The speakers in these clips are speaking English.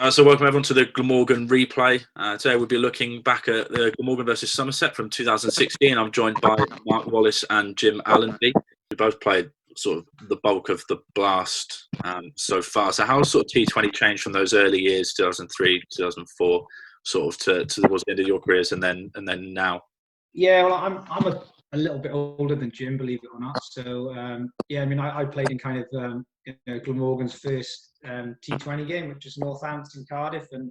So welcome everyone to the Glamorgan replay. Today we'll be looking back at the Glamorgan versus Somerset from 2016. I'm joined by Mark Wallace and Jim Allenby. We both played sort of the bulk of the blast so far. So how sort of T20 changed from those early years, 2003, 2004, sort of to towards the end of your careers, and then now? Yeah, well, I'm a little bit older than Jim, believe it or not. So yeah, I mean, I played in kind of Glamorgan's first T20 game, which was Northampton Cardiff, and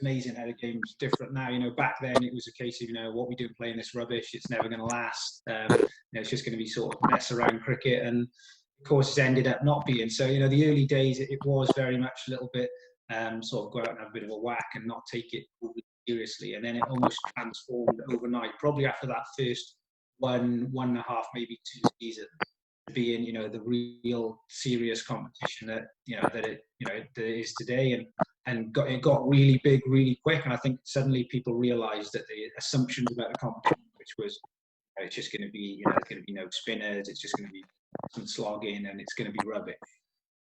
amazing how the game's different now. Back then it was a case of what we do playing this rubbish, it's never going to last. It's just going to be sort of mess around cricket, and of course it's ended up not being. So the early days it was very much a little bit sort of go out and have a bit of a whack and not take it seriously, and then it almost transformed overnight, probably after that first one and a half, maybe 2 seasons, being the real serious competition that it is today, and it got really big really quick. And I think suddenly people realized that the assumptions about the competition, which was it's just going to be it's going to be no spinners, it's just going to be some slogging, and it's going to be rubbish,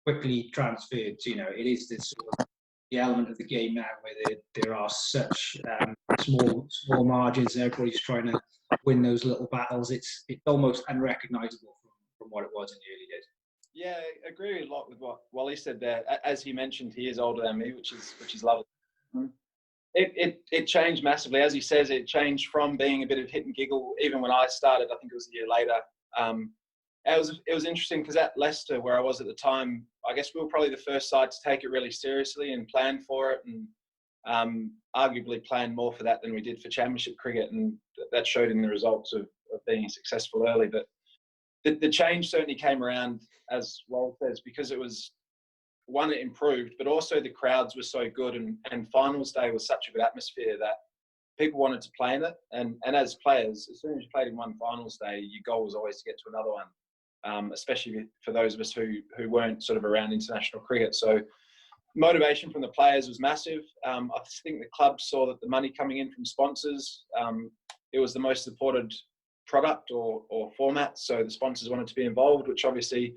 quickly transferred to it is this sort of the element of the game now where there are such small margins and everybody's trying to win those little battles. It's almost unrecognisable from what it was in the early days. Yeah, I agree a lot with what Wally said there. As he mentioned, he is older than me, which is lovely. It changed massively. As he says, it changed from being a bit of hit and giggle. Even when I started, I think it was a year later. It was interesting because at Leicester, where I was at the time, I guess we were probably the first side to take it really seriously and plan for it, and arguably planned more for that than we did for Championship cricket, and that showed in the results of being successful early. But the change certainly came around, as Wal says, because it was, one, it improved, but also the crowds were so good, and finals day was such a good atmosphere that people wanted to play in it. And as players, as soon as you played in one finals day, your goal was always to get to another one, especially for those of us who weren't sort of around international cricket. So motivation from the players was massive. I think the club saw that the money coming in from sponsors, it was the most supported product or format, so the sponsors wanted to be involved, which obviously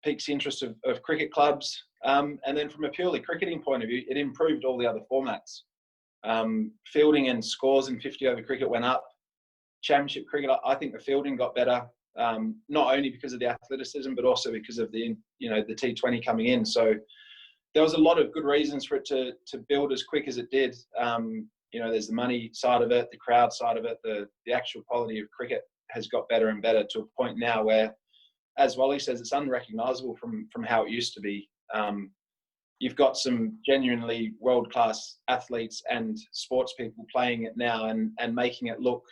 piques the interest of cricket clubs. And then from a purely cricketing point of view, it improved all the other formats. Fielding and scores in 50 over cricket went up. Championship cricket, I think the fielding got better, not only because of the athleticism, but also because of the T20 coming in. So there was a lot of good reasons for it to build as quick as it did. There's the money side of it, the crowd side of it, the actual quality of cricket has got better and better to a point now where, as Wally says, it's unrecognisable from how it used to be. You've got some genuinely world-class athletes and sports people playing it now and making it look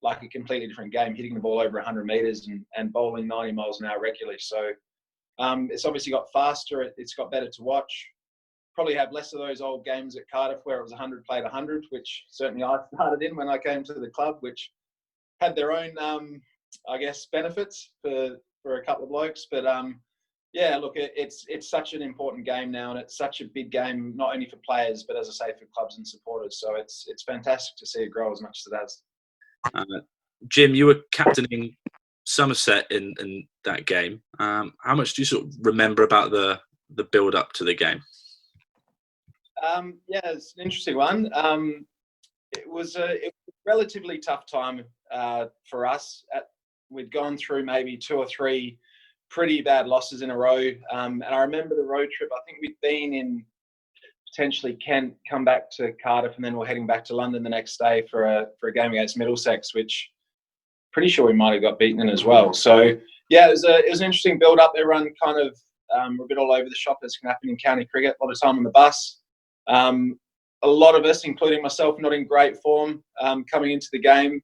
like a completely different game, hitting the ball over 100 metres and bowling 90 miles an hour regularly. So it's obviously got faster, it's got better to watch. Probably have less of those old games at Cardiff where it was 100 played 100, which certainly I started in when I came to the club, which had their own, I guess, benefits for a couple of blokes. But yeah, look, it's such an important game now, and it's such a big game, not only for players, but as I say, for clubs and supporters. So it's fantastic to see it grow as much as it has. Jim, you were captaining Somerset in that game. How much do you sort of remember about the build up to the game? Yeah, it's an interesting one. It was a relatively tough time for us. We'd gone through maybe 2 or 3 pretty bad losses in a row. And I remember the road trip. I think we'd been in potentially Kent, come back to Cardiff, and then we're heading back to London the next day for a game against Middlesex, which pretty sure we might have got beaten in as well. So yeah, it was an interesting build up. Everyone kind of were a bit all over the shop, as can happen in county cricket. A lot of time on the bus. A lot of us, including myself, not in great form coming into the game,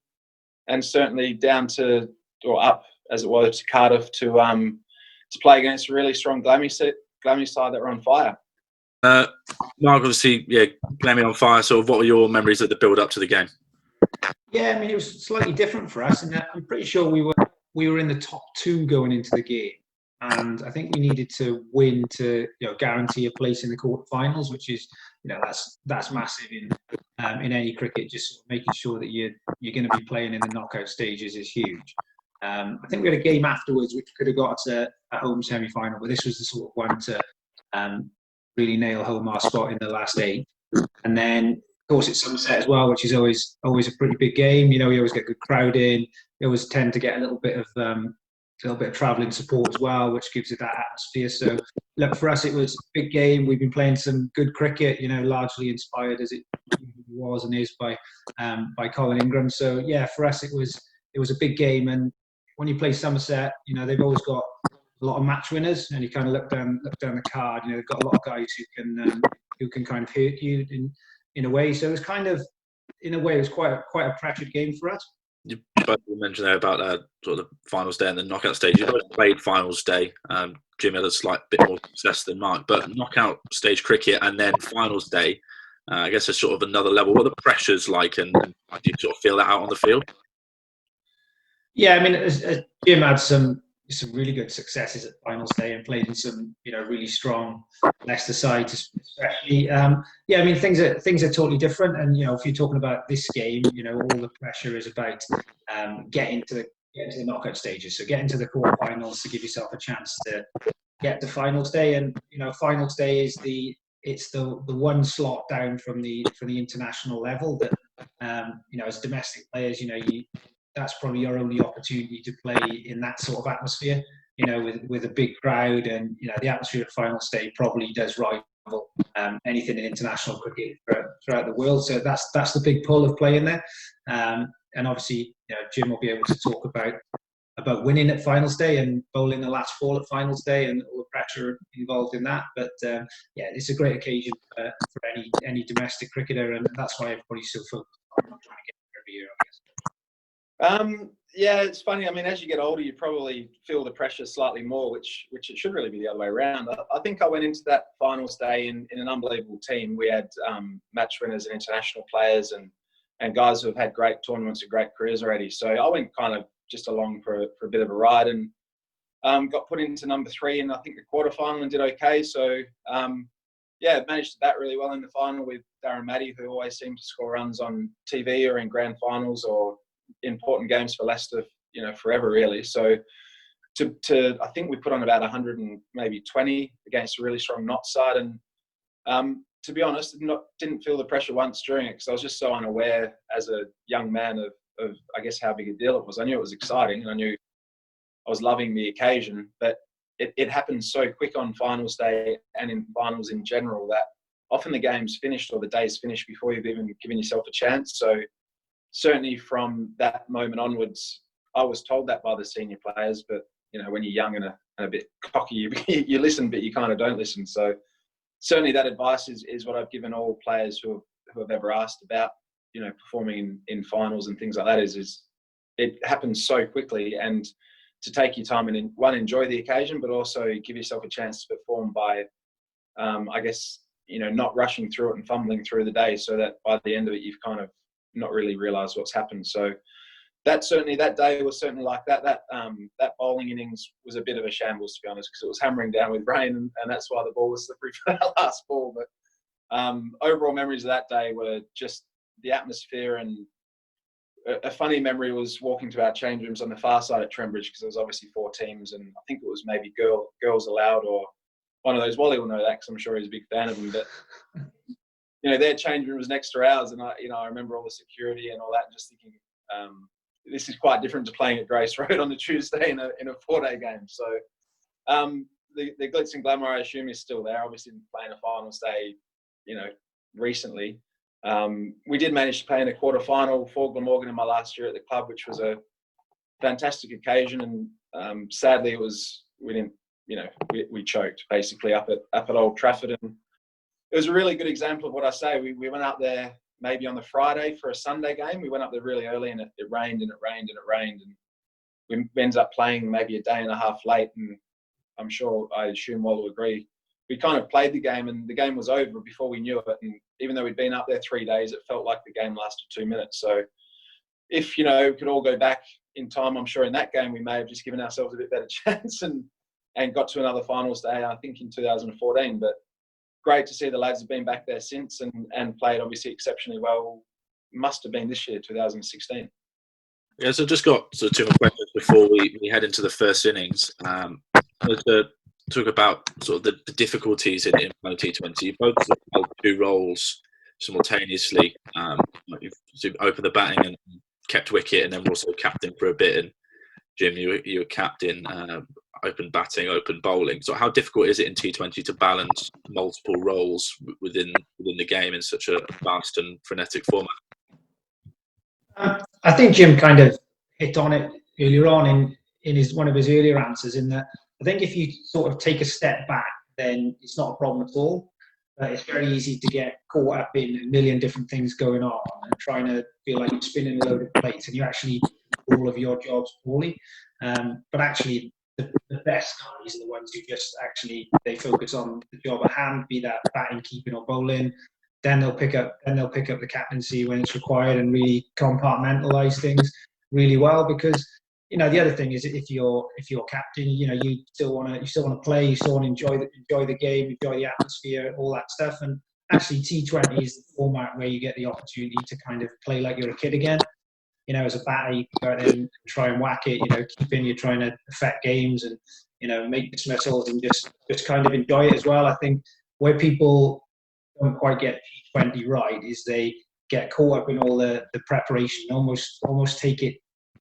and certainly down to, or up as it was, to Cardiff to play against a really strong Glammy side that were on fire. Mark, obviously, yeah, Glammy on fire. So what were your memories of the build up to the game? Yeah, I mean, it was slightly different for us, and I'm pretty sure we were in the top 2 going into the game. And I think we needed to win to guarantee a place in the quarterfinals, which is that's massive in any cricket. Just making sure that you're going to be playing in the knockout stages is huge. I think we had a game afterwards which could have got us a home semi-final, but this was the sort of one to really nail home our spot in the last 8. And then, of course, it's Somerset as well, which is always a pretty big game. You know, we always get good crowd in. We always tend to get a little bit of travelling support as well, which gives it that atmosphere. So, look, for us, it was a big game. We've been playing some good cricket, you know, largely inspired as it was and is by Colin Ingram. So, yeah, for us, it was a big game. And when you play Somerset, you know, they've always got a lot of match winners, and you kind of look down the card. You know, they've got a lot of guys who can kind of hurt you in a way. So it was kind of, in a way, it was quite a pressured game for us. You both mentioned there about sort of the finals day and the knockout stage. You both played finals day. Jim had a slight bit more success than Mark, but knockout stage cricket and then finals day, I guess, is sort of another level. What are the pressures like, and how do you sort of feel that out on the field? Yeah, I mean, as Jim had some really good successes at finals day and played in some, you know, really strong Leicester sides, especially. Yeah, I mean, things are totally different. And, you know, if you're talking about this game, you know, all the pressure is about getting to the knockout stages. So getting to the quarterfinals to give yourself a chance to get to finals day. And, you know, finals day is the one slot down from the international level that, you know, as domestic players, you know, that's probably your only opportunity to play in that sort of atmosphere, you know, with a big crowd. And, you know, the atmosphere at final stage probably does rival anything in international cricket throughout the world. So that's the big pull of playing there. And obviously, you know, Jim will be able to talk about winning at finals day and bowling the last ball at finals day and all the pressure involved in that. But yeah, it's a great occasion for any domestic cricketer, and that's why everybody's so focused on trying to get there every year, I guess. Yeah, it's funny. I mean, as you get older, you probably feel the pressure slightly more, which it should really be the other way around. I think I went into that finals day in an unbelievable team. We had match winners and international players and guys who have had great tournaments and great careers already. So I went kind of just along for a bit of a ride, and got put into number 3 in, I think, the quarterfinal, and did okay. So yeah, managed to bat really well in the final with Darren Matty, who always seemed to score runs on TV or in grand finals or important games for Leicester, you know, forever really. So I think we put on about 100 and maybe 20 against a really strong Knott side, and to be honest, didn't feel the pressure once during it, because I was just so unaware as a young man of I guess how big a deal it was. I knew it was exciting, and I knew I was loving the occasion, but it happened so quick on finals day and in finals in general that often the game's finished or the day's finished before you've even given yourself a chance. So certainly from that moment onwards, I was told that by the senior players, but, you know, when you're young and a bit cocky, you listen, but you kind of don't listen. So certainly that advice is what I've given all players who have ever asked about, you know, performing in finals and things like that, is it happens so quickly, and to take your time and enjoy the occasion, but also give yourself a chance to perform by, I guess, you know, not rushing through it and fumbling through the day, so that by the end of it, you've kind of not really realised what's happened. So that day was certainly like that. That bowling innings was a bit of a shambles, to be honest, because it was hammering down with rain, and that's why the ball was slippery for that last ball. But overall memories of that day were just the atmosphere, and a funny memory was walking to our change rooms on the far side at Trembridge, because there was obviously 4 teams, and I think it was maybe girls allowed or one of those. Wally will know that, because I'm sure he's a big fan of them. But you know, their change room was next to ours, and I remember all the security and all that, and just thinking, this is quite different to playing at Grace Road on a Tuesday in a 4-day game. So the glitz and glamour, I assume, is still there. Obviously, playing a finals day, you know, recently. We did manage to play in a quarterfinal for Glamorgan in my last year at the club, which was a fantastic occasion. And sadly, we didn't, you know, we choked basically up at Old Trafford. And it was a really good example of what I say. We went up there maybe on the Friday for a Sunday game. We went up there really early, and it rained and it rained and it rained. And we ended up playing maybe a day and a half late. And I assume Wall will agree, we kind of played the game, and the game was over before we knew it. And even though we'd been up there 3 days, it felt like the game lasted 2 minutes. So if, you know, we could all go back in time, I'm sure in that game we may have just given ourselves a bit better chance and got to another finals day, I think in 2014. But great to see the lads have been back there since and played obviously exceptionally well. Must have been this year, 2016. Yeah, so just got sort of 2 more questions before we head into the first innings. talk about sort of the difficulties in playing T20. You both sort of held two roles simultaneously. You've sort of opened the batting and kept wicket, and then were also captain for a bit. And Jim, you were captain, open batting, open bowling. So how difficult is it in T20 to balance multiple roles within the game in such a fast and frenetic format? I think Jim kind of hit on it earlier on in one of his earlier answers, in that I think if you sort of take a step back, then it's not a problem at all. It's very easy to get caught up in a million different things going on and trying to feel like you're spinning a load of plates and you actually do all of your jobs poorly. But actually, the best guys are the ones who just actually, they focus on the job at hand, be that batting, keeping or bowling. Then they'll pick up the captaincy when it's required and really compartmentalize things really well. Because the other thing is, if you're captain, you still want to play, you still want to enjoy the game, enjoy the atmosphere, all that stuff. And actually, T20 is the format where you get the opportunity to kind of play like you're a kid again. As a batter, you can go out there and try and whack it. Keeping, you're trying to affect games and make dismissals and just kind of enjoy it as well. I think where people don't quite get T20 right is they get caught up in all the preparation, almost take it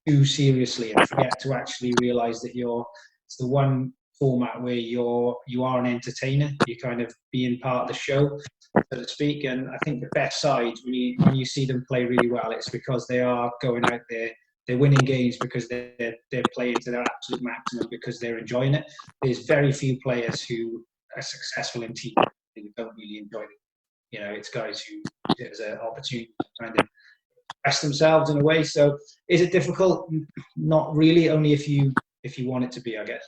too seriously and forget to actually realise that it's the one format where you are an entertainer. You're kind of being part of the show, so to speak. And I think the best sides, when you see them play really well, it's because they are going out there, they're winning games because they're playing to their absolute maximum, because they're enjoying it. There's very few players who are successful in T20 who don't really enjoy it. It's guys who there's an opportunity to kind of express themselves in a way. So is it difficult? Not really, only if you want it to be, I guess.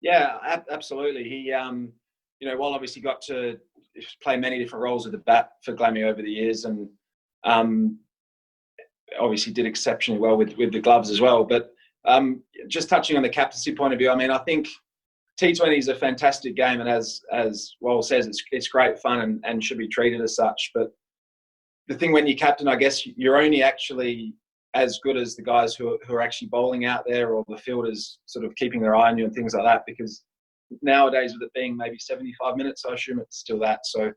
Yeah, absolutely. He, Wal obviously got to play many different roles at the bat for Glammy over the years, and obviously did exceptionally well with the gloves as well. But just touching on the captaincy point of view, I think T20 is a fantastic game, and as Wal says, it's great fun and should be treated as such. But the thing when you're captain, I guess you're only actually as good as the guys who are actually bowling out there, or the fielders sort of keeping their eye on you and things like that. Because nowadays, with it being maybe 75 minutes, I assume it's still that. So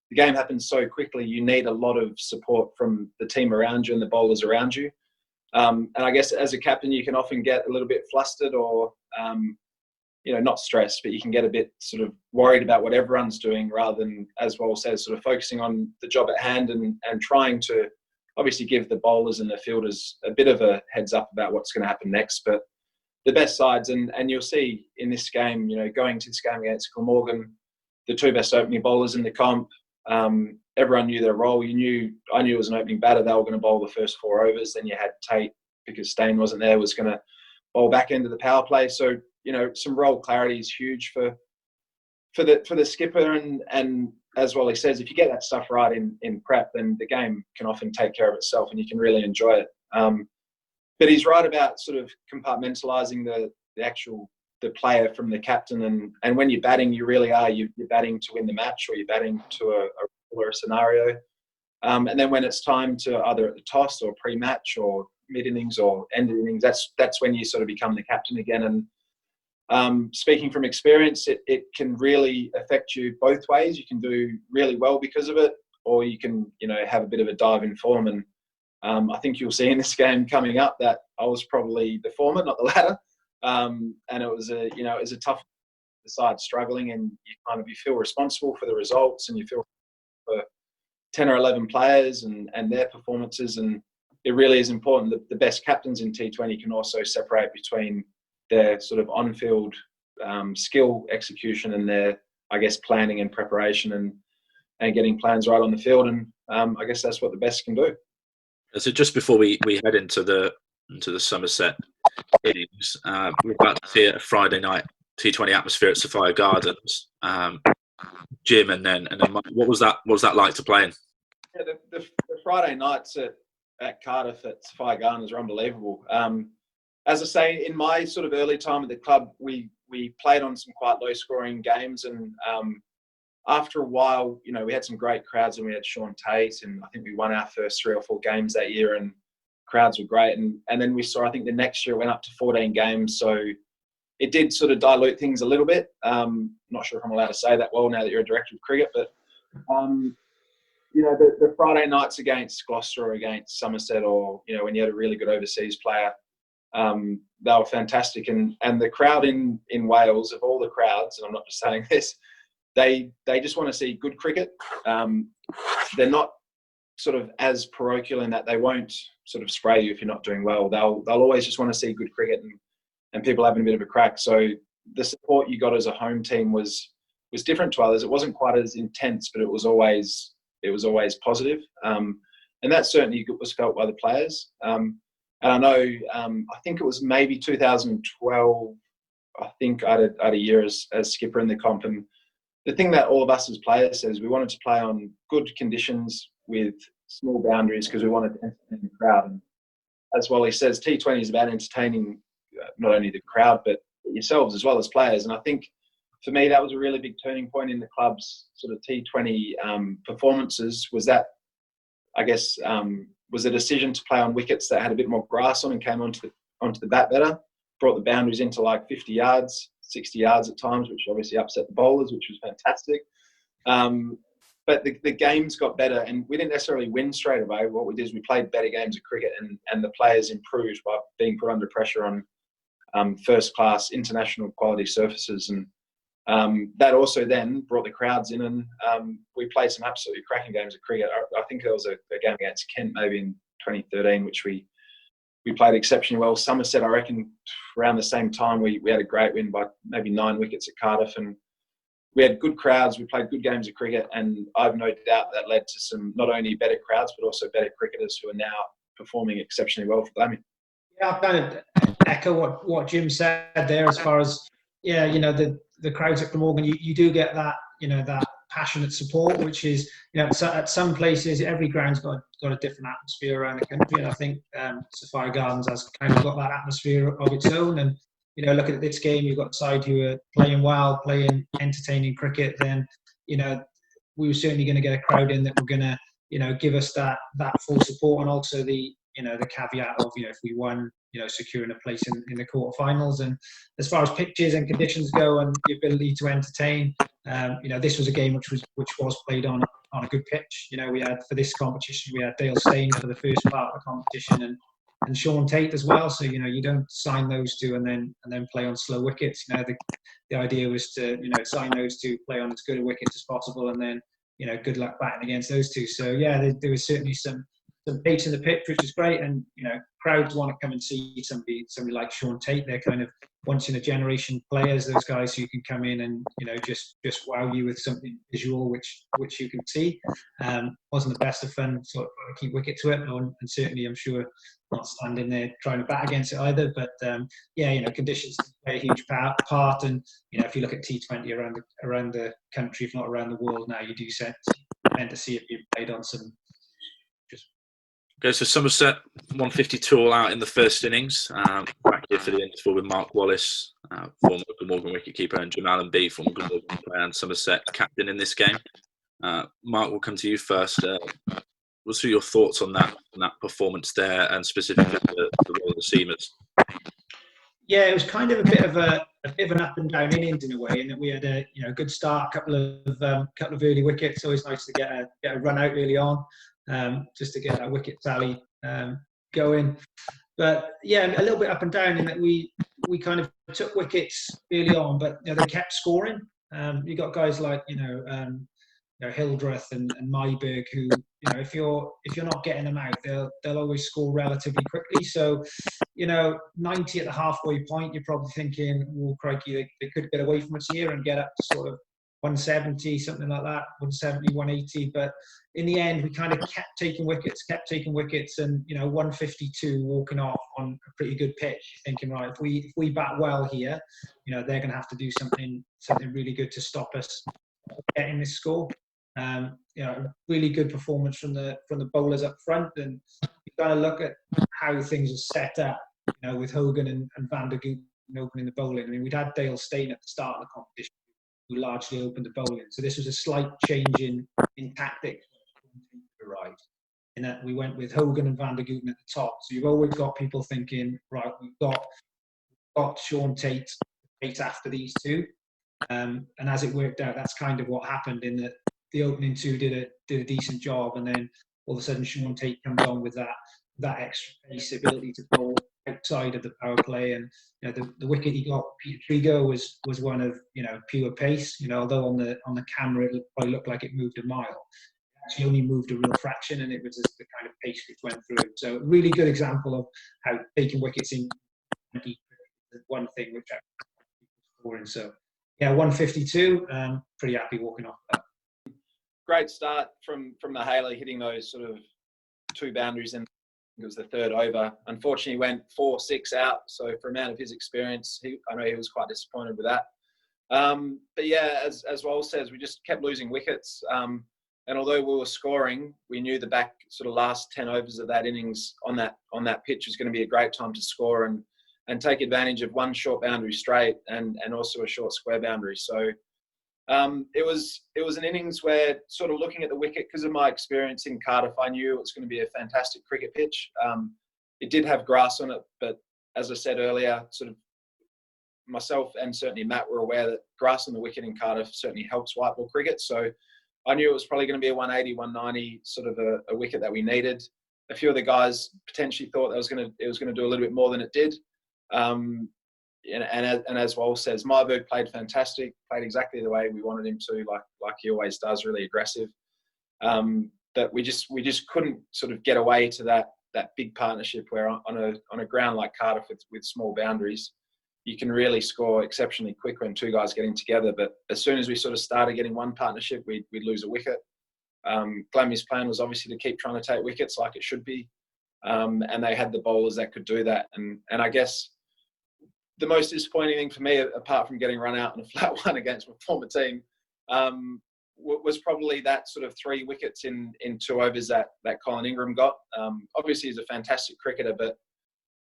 the game happens so quickly, you need a lot of support from the team around you and the bowlers around you. And I guess as a captain, you can often get a little bit flustered or, not stressed, but you can get a bit sort of worried about what everyone's doing, rather than, as Wal says, sort of focusing on the job at hand and trying to obviously give the bowlers and the fielders a bit of a heads up about what's going to happen next. But the best sides, and you'll see in this game, going to this game against Glamorgan, the two best opening bowlers in the comp, everyone knew their role. I knew as an opening batter, they were going to bowl the first 4 overs. Then you had Tate, because Stain wasn't there, was going to bowl back into the power play. So, some role clarity is huge for the skipper. And as Wally says, if you get that stuff right in prep, then the game can often take care of itself and you can really enjoy it. But he's right about sort of compartmentalising the player from the captain. And when you're batting, you really are. You're batting to win the match, or you're batting to a scenario. And then when it's time to either at the toss or pre-match or mid-innings or end innings, that's when you sort of become the captain again. And speaking from experience, it can really affect you both ways. You can do really well because of it, or you can, have a bit of a dive in form. And I think you'll see in this game coming up that I was probably the former, not the latter. And it was a tough side struggling, and you feel responsible for the results, and you feel for 10 or 11 players and their performances. And it really is important that the best captains in T20 can also separate between their sort of on-field skill execution and their, I guess, planning and preparation and getting plans right on the field. And I guess that's what the best can do. So just before we head into the Somerset innings, we're about to see a Friday night T20 atmosphere at Sophia Gardens. Jim and then Mike, what was that like to play in? Yeah, the Friday nights at Cardiff at Sophia Gardens are unbelievable. As I say, in my sort of early time at the club, we played on some quite low-scoring games, and after a while, we had some great crowds, and we had Sean Tate, and I think we won our first 3 or 4 games that year, and crowds were great. And then we saw, I think the next year it went up to 14 games, so it did sort of dilute things a little bit. Not sure if I'm allowed to say that well now that you're a director of cricket, but you know, the Friday nights against Gloucester or against Somerset, or you know, when you had a really good overseas player, they were fantastic. And the crowd in Wales, of all the crowds, and I'm not just saying this, they just want to see good cricket. They're not sort of as parochial in that they won't sort of spray you if you're not doing well. They'll always just want to see good cricket and people having a bit of a crack. So the support you got as a home team was different to others. It wasn't quite as intense, but it was always positive. And that certainly was felt by the players. And I know, I think it was maybe 2012, I think I had a year as skipper in the comp. And the thing that all of us as players says, we wanted to play on good conditions with small boundaries because we wanted to entertain the crowd. And as Wally says, T20 is about entertaining not only the crowd, but yourselves as well as players. And I think for me, that was a really big turning point in the club's sort of T20 performances, was that, I guess, was a decision to play on wickets that had a bit more grass on and came onto the bat better, brought the boundaries into like 50 yards, 60 yards at times, which obviously upset the bowlers, which was fantastic. But the games got better, and we didn't necessarily win straight away. What we did is we played better games of cricket, and the players improved by being put under pressure on first-class international quality surfaces. And that also then brought the crowds in, and we played some absolutely cracking games of cricket. I think there was a game against Kent maybe in 2013, which we played exceptionally well. Somerset, I reckon, around the same time, we had a great win by maybe 9 wickets at Cardiff, and we had good crowds. We played good games of cricket, and I've no doubt that led to some not only better crowds but also better cricketers who are now performing exceptionally well for Glammy. Yeah, I kind of echo what Jim said there as far as, yeah, you know, the crowds at Glamorgan, you do get that, you know, that passionate support, which is, you know, at some places, every ground's got a different atmosphere around the country. And I think Sophia Gardens has kind of got that atmosphere of its own. And, you know, looking at this game, you've got side who are playing well, playing entertaining cricket, then, you know, we were certainly going to get a crowd in that were going to, you know, give us that full support, and also the, you know, the caveat of, you know, if we won, you know, securing a place in the quarterfinals. And as far as pitches and conditions go and the ability to entertain, you know, this was a game which was played on a good pitch. You know, we had, for this competition, we had Dale Steyn for the first part of the competition, and Sean Tate as well. So, you know, you don't sign those two and then play on slow wickets. You know, the idea was to, you know, sign those two, play on as good a wicket as possible, and then, you know, good luck batting against those two. So yeah, there was certainly some pace in the pitch, which is great. And, you know, crowds want to come and see somebody like Sean Tate. They're kind of once in a generation players, those guys who can come in and, you know, just wow you with something visual which you can see. Wasn't the best of fun, sort of keep wicket to it, and certainly I'm sure not standing there trying to bat against it either. But yeah, you know, conditions play a huge part. And, you know, if you look at T20 around the country, if not around the world now, you do tend to see it being played on some. Okay, so Somerset 152 all out in the first innings. Back here for the interval with Mark Wallace, former Glamorgan wicketkeeper, and Jim Allenby, former Glamorgan player and Somerset captain in this game. Mark, we'll come to you first. What's your thoughts on that performance there, and specifically the role of the seamers? Yeah, it was kind of a bit of an up and down innings in a way, in that we had a, you know, good start, couple of early wickets. Always nice to get a run out early on. Just to get that wicket tally going. But yeah, a little bit up and down in that we kind of took wickets early on, but, you know, they kept scoring. You got guys like, you know, Hildreth and Myberg, who, you know, if you're not getting them out, they'll always score relatively quickly. So, you know, 90 at the halfway point, you're probably thinking, oh crikey, they could get away from us here and get up to sort of 170, something like that, 170, 180. But in the end, we kind of kept taking wickets, and, you know, 152 walking off on a pretty good pitch, thinking, right, if we bat well here, you know, they're going to have to do something really good to stop us getting this score. You know, really good performance from the bowlers up front, and you got to look at how things are set up, you know, with Hogan and Van der Gooten opening the bowling. I mean, we'd had Dale Steyn at the start of the competition, who largely opened the bowling. So this was a slight change in tactics arrived, in that we went with Hogan and Van der Gooten at the top. So you've always got people thinking, right, we've got Sean Tate chase after these two. And as it worked out, that's kind of what happened in that the opening two did a decent job, and then all of a sudden Sean Tate comes on with that extra pace, ability to bowl outside of the power play. And the wicket he got, Peter Trigo, was one of pure pace. Although on the camera it probably looked like it moved a mile, it actually only moved a real fraction, and it was just the kind of pace which went through. So really good example of how taking wickets in one thing which I scoring. So yeah, 152. Pretty happy walking off that. Great start from the Haley, hitting those sort of two boundaries, and it was the third over. Unfortunately, he went 4-6 out. So for amount of his experience, I know he was quite disappointed with that. But yeah, as Wallace says, we just kept losing wickets. And although we were scoring, we knew the back sort of last 10 overs of that innings on that pitch was going to be a great time to score and take advantage of one short boundary straight and also a short square boundary. So it was an innings where, sort of looking at the wicket, because of my experience in Cardiff, I knew it was going to be a fantastic cricket pitch. It did have grass on it, but as I said earlier, sort of myself and certainly Matt were aware that grass on the wicket in Cardiff certainly helps white ball cricket. So I knew it was probably going to be a 180, 190 sort of a wicket that we needed. A few of the guys potentially thought it was going to do a little bit more than it did. And as Wallace says, Myberg played fantastic, played exactly the way we wanted him to, like he always does, really aggressive. But we just couldn't sort of get away to that big partnership where on a ground like Cardiff with small boundaries, you can really score exceptionally quick when two guys getting together. But as soon as we sort of started getting one partnership, we'd lose a wicket. Glammy's plan was obviously to keep trying to take wickets like it should be. And they had the bowlers that could do that. And I guess the most disappointing thing for me, apart from getting run out in a flat one against my former team, was probably that sort of 3 wickets in 2 overs that Colin Ingram got. Obviously, he's a fantastic cricketer, but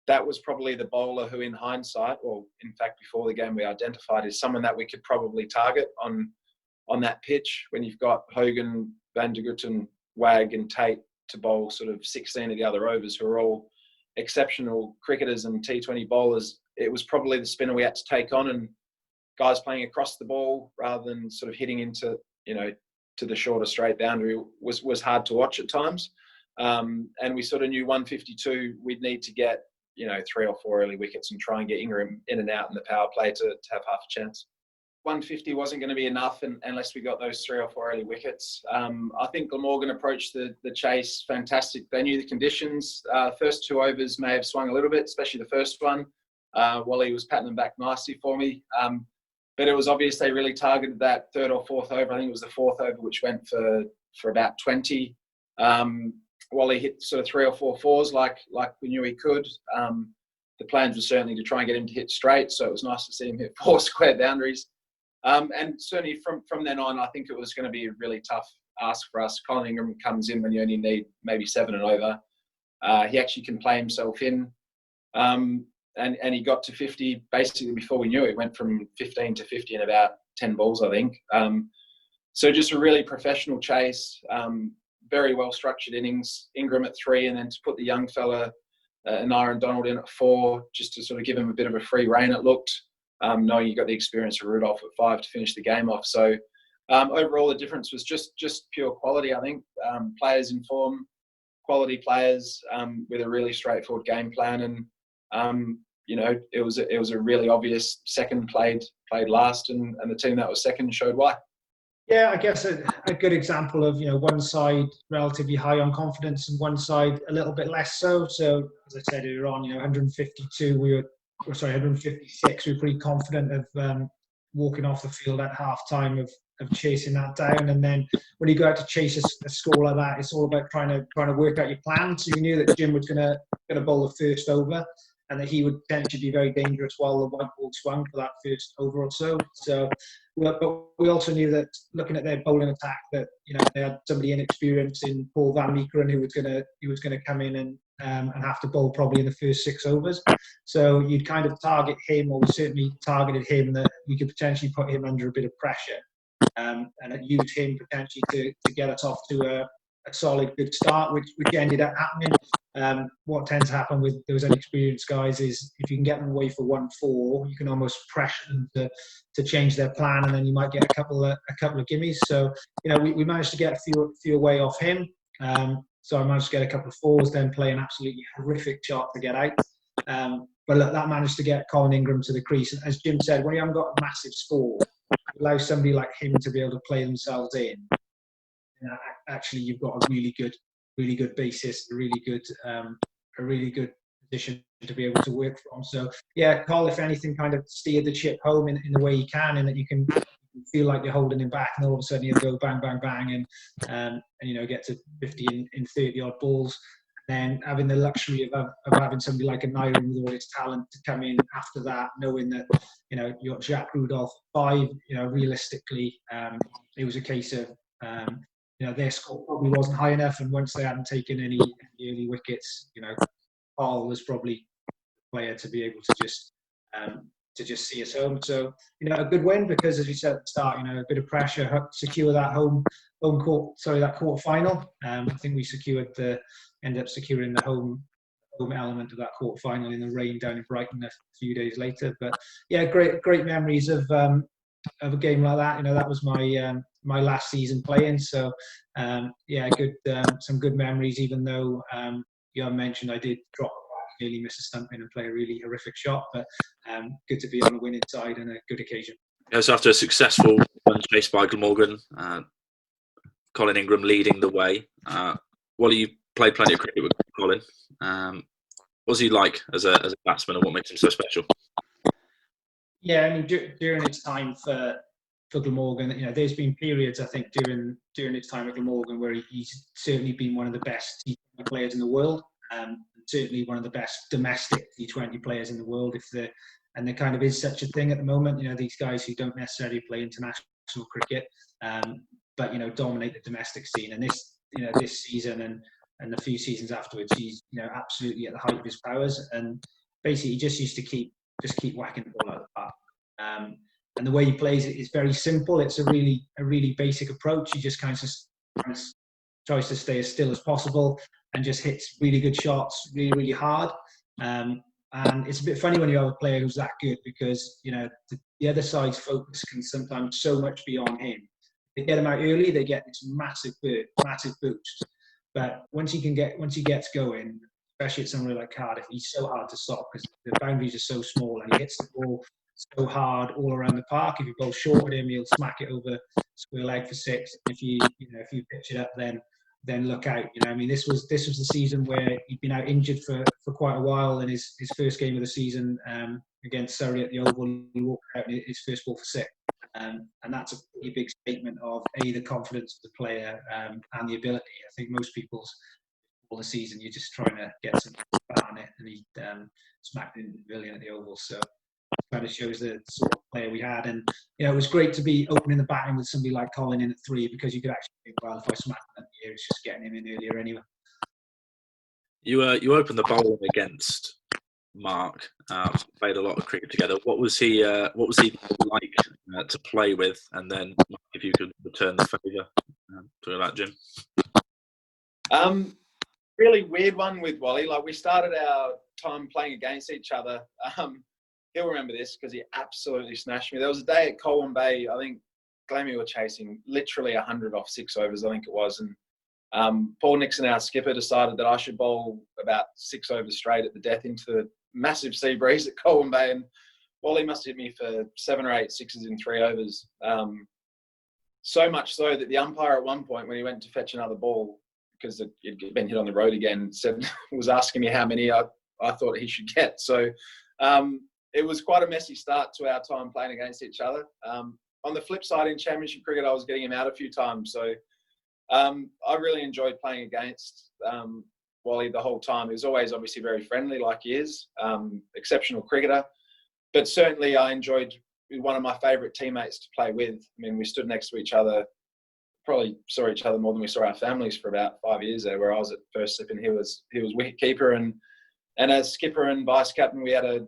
that was probably the bowler who, in hindsight, or in fact before the game, we identified as someone that we could probably target on that pitch when you've got Hogan, Van de Gutten, Wag and Tate to bowl sort of 16 of the other overs, who are all exceptional cricketers and T20 bowlers. It was probably the spinner we had to take on, and guys playing across the ball rather than sort of hitting into, to the shorter straight boundary was hard to watch at times. And we sort of knew 152, we'd need to get, 3 or 4 early wickets and try and get Ingram in and out in the power play to have half a chance. 150 wasn't going to be enough unless we got those 3 or 4 early wickets. I think Glamorgan approached the chase fantastic. They knew the conditions. First 2 overs may have swung a little bit, especially the first one. Wally was patting them back nicely for me. But it was obvious they really targeted that 3rd or 4th over. I think it was the 4th over, which went for about 20. Wally hit sort of 3 or 4 fours like we knew he could. The plans were certainly to try and get him to hit straight, so it was nice to see him hit 4 square boundaries. And certainly from then on, I think it was going to be a really tough ask for us. Colin Ingram comes in when you only need maybe 7 and over. He actually can play himself in. And he got to 50 basically before we knew it. It went from 15 to 50 in about 10 balls, I think. So just a really professional chase, very well-structured innings. Ingram at 3, and then to put the young fella, Aaron Donald, in at 4, just to sort of give him a bit of a free rein, it looked, knowing you got the experience of Rudolph at 5 to finish the game off. So overall, the difference was just pure quality, I think. Players in form, quality players with a really straightforward game plan, and it was a really obvious second played last, and the team that was second showed why. Yeah, I guess a good example of one side relatively high on confidence and one side a little bit less so. So as I said earlier on, 156. We were pretty confident of walking off the field at half time of chasing that down. And then when you go out to chase a score like that, it's all about trying to work out your plan. So you knew that Jim was gonna bowl the first over, and that he would potentially be very dangerous while the white ball swung for that first over or so. But we also knew that, looking at their bowling attack, that they had somebody inexperienced in Paul Van Meekeren who was gonna come in and have to bowl probably in the first 6 overs. So you'd kind of target him, or we certainly targeted him, that we could potentially put him under a bit of pressure, and use him potentially to get us off to a solid, good start, which ended up happening. What tends to happen with those inexperienced guys is if you can get them away for 1-4, you can almost pressure them to change their plan, and then you might get a couple of gimmies. So we managed to get a few away off him. So I managed to get a couple of fours, then play an absolutely horrific shot to get out. But look, that managed to get Colin Ingram to the crease. And as Jim said, when you haven't got a massive score, allow somebody like him to be able to play themselves in. Actually, you've got a really good basis, a really good position to be able to work from. So yeah, Col, if anything, kind of steered the ship home in the way he can, and that you can feel like you're holding him back, and all of a sudden he'll go bang, bang, bang, and get to 50 in 30 odd balls. Then having the luxury of having somebody like a Nyren with all his talent to come in after that, knowing that you got Jacques Rudolph 5. Realistically, it was a case of their score probably wasn't high enough, and once they hadn't taken any early wickets, Paul was probably the player to be able to just see us home. So a good win, because as you said at the start, a bit of pressure, secure that that quarter final. I think we ended up securing the home element of that quarter final in the rain down in Brighton a few days later. But yeah, great memories of a game like that. That was my last season playing. So good, some good memories. Even though you mentioned I did drop back, nearly miss a stump in and play a really horrific shot. But good to be on the winning side and a good occasion. So after a successful run chase by Glamorgan, Colin Ingram leading the way. Wally, you played plenty of cricket with Colin. What was he like as a batsman, and what makes him so special? Yeah, I mean, during its time for Glamorgan, there's been periods, I think, during its time at Glamorgan where he's certainly been one of the best T20 players in the world, certainly one of the best domestic T20 players in the world. And there kind of is such a thing at the moment, these guys who don't necessarily play international cricket, but dominate the domestic scene. And this season and the few seasons afterwards, he's absolutely at the height of his powers, and basically he just used to keep whacking the ball out of the park. And the way he plays it is very simple. It's a really basic approach. He just kind of tries to stay as still as possible and just hits really good shots, really, really hard. And it's a bit funny when you have a player who's that good, because the other side's focus can sometimes so much be on him. They get him out early, they get this massive boost. But once he gets going, especially at somewhere like Cardiff, he's so hard to stop because the boundaries are so small, and he hits the ball so hard all around the park. If you go short at him, he'll smack it over square leg for 6. If you pitch it up, then look out. I mean, this was the season where he'd been out injured for quite a while. In his first game of the season against Surrey at the Oval, he walked out his first ball for 6. And that's a pretty big statement of the confidence of the player and the ability. I think most people's all the season, you're just trying to get some bat on it, and he smacked it in the pavilion at the Oval. So it kind of shows the sort of player we had. And it was great to be opening the batting with somebody like Colin in at 3, because you could actually think, well, if I smacked him here, it's just getting him in earlier anyway. You opened the bowling against Mark. Played a lot of cricket together. What was he like to play with? And then if you could return the favour to that, Jim. Really weird one with Wally. Like, we started our time playing against each other. He'll remember this because he absolutely smashed me. There was a day at Colwyn Bay, I think Glammy were chasing literally 100 off 6 overs, I think it was. And Paul Nixon, our skipper, decided that I should bowl about 6 overs straight at the death into the massive sea breeze at Colwyn Bay. And Wally must have hit me for 7 or 8 sixes in 3 overs. So much so that the umpire at one point, when he went to fetch another ball, because he'd been hit on the road again, was asking me how many I thought he should get. So it was quite a messy start to our time playing against each other. On the flip side, in championship cricket, I was getting him out a few times. So I really enjoyed playing against Wally the whole time. He was always obviously very friendly, like he is, exceptional cricketer. But certainly I enjoyed one of my favourite teammates to play with. I mean, we stood next to each other, probably saw each other more than we saw our families for about 5 years there, where I was at first slip and he was wicket keeper, and as skipper and vice captain, we had a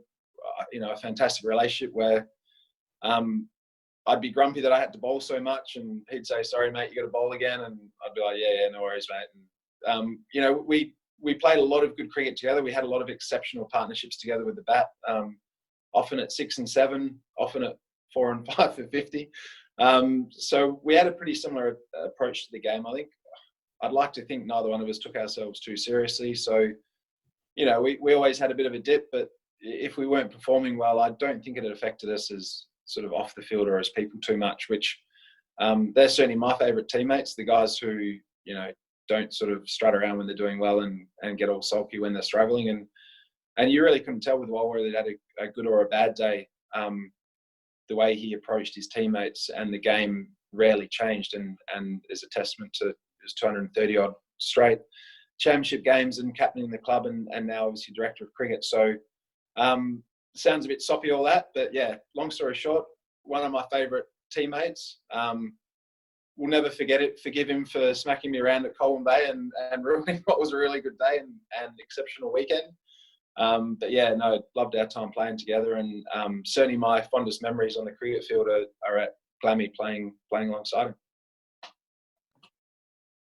fantastic relationship where I'd be grumpy that I had to bowl so much, and he'd say, "Sorry, mate, you got to bowl again," and I'd be like, "Yeah, no worries, mate." And, you know, we played a lot of good cricket together. We had a lot of exceptional partnerships together with the bat, often at 6 and 7, often at 4 and 5 for 50. So we had a pretty similar approach to the game. I think I'd like to think neither one of us took ourselves too seriously. So, you know, we always had a bit of a dip, but if we weren't performing well, I don't think it affected us as sort of off the field or as people too much, which they're certainly my favourite teammates, the guys who, you know, don't sort of strut around when they're doing well and get all sulky when they're struggling. And you really couldn't tell with Wal whether they had a good or a bad day. The way he approached his teammates, and the game rarely changed, and is a testament to his 230 odd straight championship games and captaining the club, and now obviously director of cricket. So sounds a bit soppy all that, but yeah, long story short, one of my favourite teammates. We'll never forget it. Forgive him for smacking me around at Colwyn Bay and ruining what was a really good day and exceptional weekend. But yeah, no, loved our time playing together, and certainly my fondest memories on the cricket field are at Glammy playing alongside him.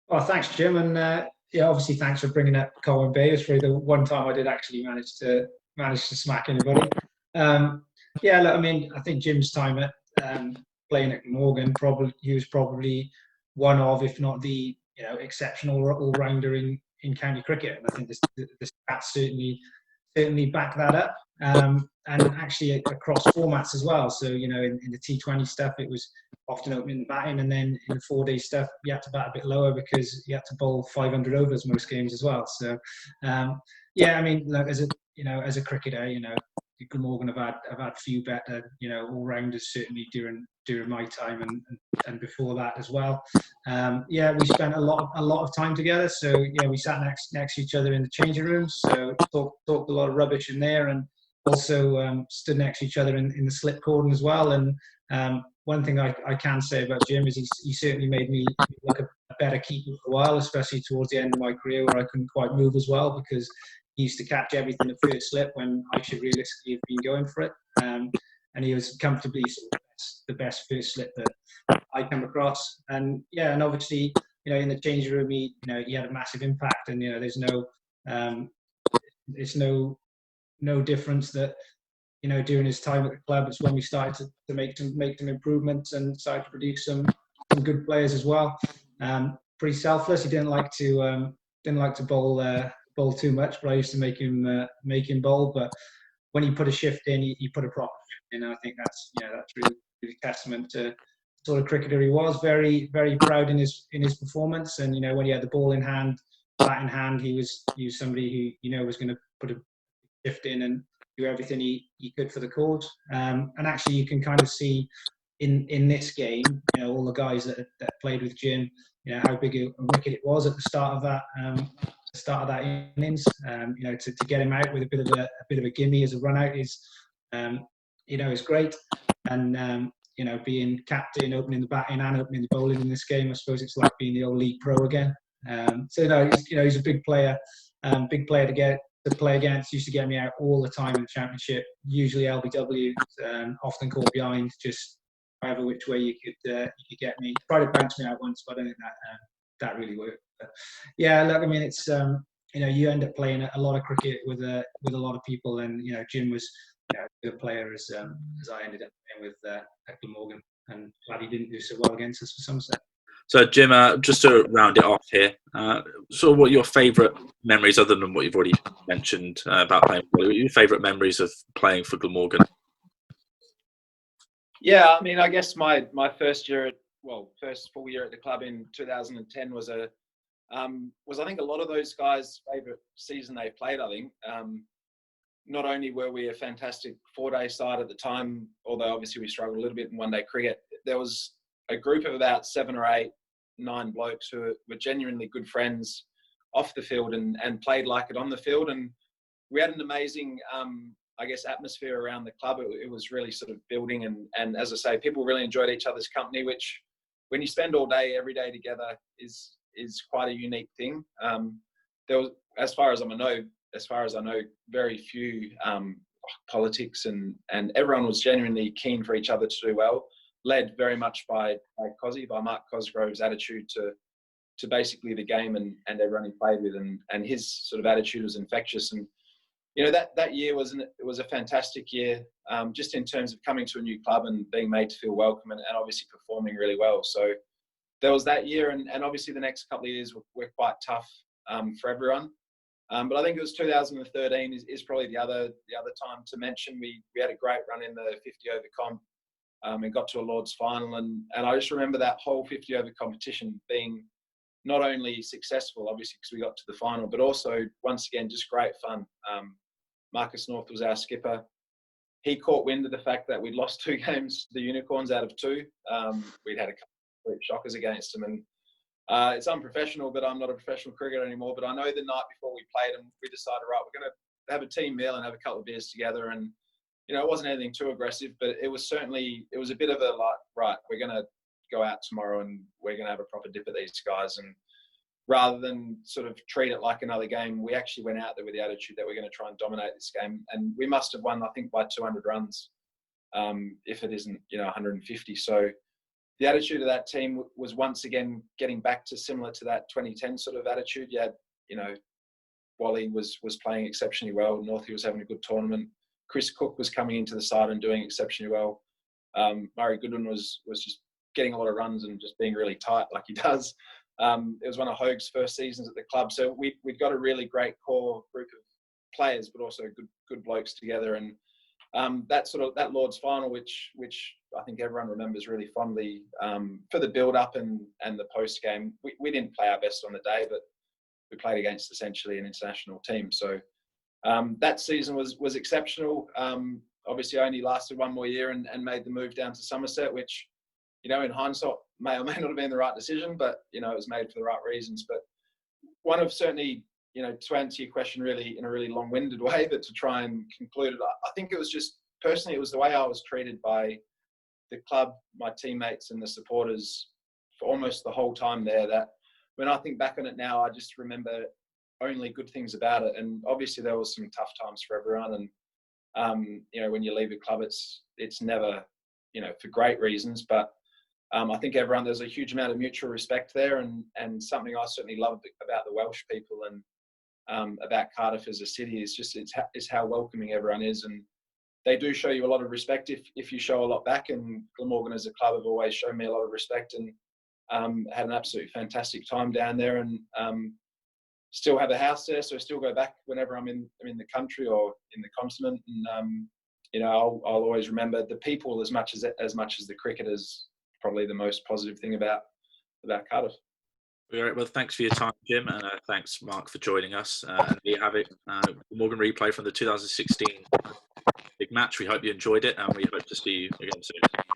Well, thanks, Jim, and yeah, obviously thanks for bringing up Colwyn Bay. It was really the one time I did actually manage to smack anybody. Yeah, look, I mean, I think Jim's time at playing at Glamorgan, he was probably one of, if not the, you know, exceptional all-rounder in county cricket, and I think the stats certainly back that up, and actually across formats as well. So, you know, in the T20 stuff, it was often opening and batting, and then in the 4-day stuff, you had to bat a bit lower because you had to bowl 500 overs most games as well. So, yeah, I mean, look, as a cricketer, you know, Glamorgan have had a few better, you know, all-rounders certainly during my time and before that as well. Yeah, we spent a lot of time together. So yeah, we sat next to each other in the changing rooms. So talked a lot of rubbish in there, and also stood next to each other in the slip cordon as well. And one thing I can say about Jim is he certainly made me look a better keeper for a while, especially towards the end of my career where I couldn't quite move as well, because he used to catch everything at first slip when I should realistically have been going for it. And he was comfortably sort of the best first slip that I come across. And yeah, and obviously, you know, in the changing room, he had a massive impact. And, you know, there's no difference that, you know, during his time at the club, it's when we started to make some improvements and started to produce some good players as well. Pretty selfless. He didn't like to bowl too much, but I used to make him bowl. But when he put a shift in, he put a proper shift in. And I think that's really testament to the sort of cricketer he was. Very, very proud in his performance. And, you know, when he had the ball in hand, bat in hand, he was somebody who, you know, was going to put a shift in and do everything he could for the cause. And actually, you can kind of see in this game, you know, all the guys that played with Jim, you know, how big a wicket it was at the start of that innings. You know, to get him out with a bit of a gimme as a run out is, you know, is great. And you know, being captain, opening the batting and opening the bowling in this game, I suppose it's like being the old league pro again. So no, he's a big player to play against. Used to get me out all the time in the championship. Usually LBW, often caught behind, just however which way you could get me. Tried to bounce me out once, but I don't think that really worked. But yeah, look, I mean, it's you know, you end up playing a lot of cricket with a lot of people, and you know, Jim was, you know, a good player as I ended up playing with at Glamorgan, and glad he didn't do so well against us for Somerset. So, Jim, just to round it off here, so what are your favourite memories, other than what you've already mentioned about playing? What are your favourite memories of playing for Glamorgan? Yeah, I mean, I guess my first full year at the club in 2010 was I think a lot of those guys' favourite season they played. I think not only were we a fantastic 4-day side at the time, although obviously we struggled a little bit in one-day cricket, there was a group of about 7 or 8, 9 blokes who were genuinely good friends off the field and played like it on the field. And we had an amazing, I guess, atmosphere around the club. It was really sort of building. And as I say, people really enjoyed each other's company, which when you spend all day, every day together is quite a unique thing. There was, as far as I know, very few politics, and everyone was genuinely keen for each other to do well. led very much by Mark Cosgrove's attitude to basically the game and everyone he played with, and his sort of attitude was infectious. And you know, that year was a fantastic year, just in terms of coming to a new club and being made to feel welcome, and obviously performing really well. So there was that year, and obviously the next couple of years were quite tough for everyone. But I think it was 2013 is probably the other time to mention. We had a great run in the 50 over comp, and got to a Lord's final, and I just remember that whole 50 over competition being not only successful, obviously because we got to the final, but also once again just great fun. Marcus North was our skipper. He caught wind of the fact that we'd lost 2 games, the Unicorns, out of 2. We'd had a couple of shockers against them, and it's unprofessional, but I'm not a professional cricketer anymore. But I know the night before we played, and we decided, right, we're going to have a team meal and have a couple of beers together. And you know, it wasn't anything too aggressive, but it was a bit of a like, right, we're going to go out tomorrow and we're going to have a proper dip at these guys. And rather than sort of treat it like another game, we actually went out there with the attitude that we're going to try and dominate this game. And we must have won, I think, by 200 runs, if it isn't, you know, 150. So the attitude of that team was once again getting back to similar to that 2010 sort of attitude. You had, you know, Wally was playing exceptionally well. Northie was having a good tournament. Chris Cook was coming into the side and doing exceptionally well. Murray Goodwin was just getting a lot of runs and just being really tight like he does. It was one of Hoag's first seasons at the club. So we'd got a really great core group of players, but also good blokes together. And that Lord's final, which I think everyone remembers really fondly, for the build-up and the post-game. We didn't play our best on the day, but we played against essentially an international team. So that season was exceptional. Obviously, I only lasted 1 more year and made the move down to Somerset, which, you know, in hindsight, may or may not have been the right decision, but, you know, it was made for the right reasons. But one of certainly, you know, to answer your question really in a really long-winded way, but to try and conclude it, I think it was just, personally, it was the way I was treated by the club, my teammates and the supporters for almost the whole time there, that when I think back on it now, I just remember only good things about it. And obviously there was some tough times for everyone. And, you know, when you leave a club, it's never, you know, for great reasons, but I think there's a huge amount of mutual respect there, and something I certainly love about the Welsh people and about Cardiff as a city is just it's how welcoming everyone is, and they do show you a lot of respect if you show a lot back. And Glamorgan as a club have always shown me a lot of respect, and had an absolutely fantastic time down there, and still have a house there, so I still go back whenever I'm in the country or in the continent, and you know, I'll always remember the people as much as the cricket is probably the most positive thing about Cardiff. All right, well, thanks for your time, Jim, and thanks, Mark, for joining us. And there you have it, Morgan replay from the 2016 big match. We hope you enjoyed it, and we hope to see you again soon.